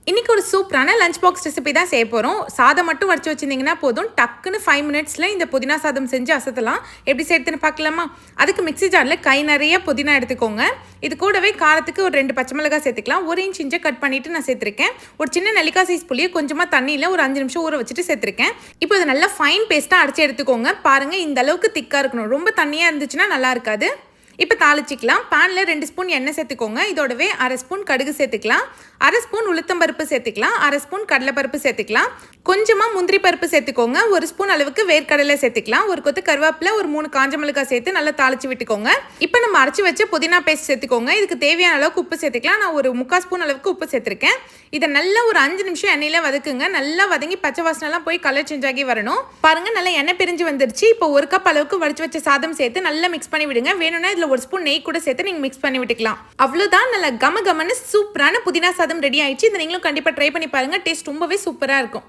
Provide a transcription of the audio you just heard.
இன்னைக்கு ஒரு சூப்பரான லஞ்ச் பாக்ஸ் ரெசிபி தான் செய்ய போகிறோம். சாதம் மட்டும் வடிச்சு வச்சிருந்தீங்கன்னா போதும், டக்குன்னு 5 மினிட்ஸில் இந்த புதினா சாதம் செஞ்சு அசத்தலாம். எப்படி செய்யறதுன்னு பார்க்கலாமா? அதுக்கு மிக்ஸி ஜாரில் கை நிறைய புதினா எடுத்துக்கோங்க. இது கூடவே காரத்துக்கு ஒரு 2 பச்சை மிளகாய் சேர்த்துக்கலாம். 1 இன்ச் இஞ்சை கட் பண்ணிவிட்டு நான் சேர்த்துருக்கேன். ஒரு சின்ன நெல்லிக்காய் சைஸ் புளியை கொஞ்சமாக தண்ணியில் ஒரு 5 நிமிஷம் ஊற வச்சுட்டு சேர்த்துருக்கேன். இப்போ இது நல்லா ஃபைன் பேஸ்ட்டாக அரைச்சி எடுத்துக்கோங்க. பாருங்கள், இந்த அளவுக்கு திக்காக இருக்கணும். ரொம்ப தண்ணியாக இருந்துச்சுன்னா நல்லா இருக்காது. இப்போ தாளிச்சிக்கலாம். பேனில் 2 ஸ்பூன் எண்ணெய் சேர்த்துக்கோங்க. இதோடவே 1/2 ஸ்பூன் கடுகு சேர்த்துக்கலாம். 1/2 ஸ்பூன் உளுத்தம்பருப்பு சேர்த்துக்கலாம். 1/2 ஸ்பூன் கடலைப்பருப்பு சேர்த்துக்கலாம். கொஞ்சமாக முந்திரி பருப்பு சேர்த்துக்கோங்க. 1 ஸ்பூன் அளவுக்கு வேர்க்கடலை சேர்த்துக்கலாம். ஒரு கொத்து கருவேப்பிலை, ஒரு 3 காஞ்ச மிளகாய் சேர்த்து நல்லா தாளிச்சு விட்டுக்கோங்க. இப்போ நம்ம அரைச்சி வச்ச புதினா பேஸ்ட் சேர்த்துக்கோங்க. இதுக்கு தேவையான அளவுக்கு உப்பு சேர்த்துக்கலாம். நான் ஒரு 3/4 ஸ்பூன் அளவுக்கு உப்பு சேர்த்துருக்கேன். இதை நல்லா ஒரு 5 நிமிஷம் எண்ணெயில் வதக்குங்க. நல்லா வதங்கி பச்சை வாசனைலாம் போய் கலர் சேஞ்ச் ஆகி வரணும். பாருங்கள், நல்லா எண்ணெய் பிரிஞ்சு வந்துருச்சு. இப்போ 1 கப் அளவுக்கு வடிச்சு வச்ச சாதம் சேர்த்து நல்லா மிக்ஸ் பண்ணி விடுங்க. வேணும்னா இதில் 1 ஸ்பூன் நெய் கூட சேர்த்து நீங்கள் மிக்ஸ் பண்ணி விட்டுக்கலாம். அவ்வளோதான், நல்லா கம கமன்னு சூப்பரான புதினா சாதம் ரெடி ஆயிடுச்சு. இதை நீங்களும் கண்டிப்பாக ட்ரை பண்ணி பாருங்கள். டேஸ்ட் ரொம்பவே சூப்பராக இருக்கும்.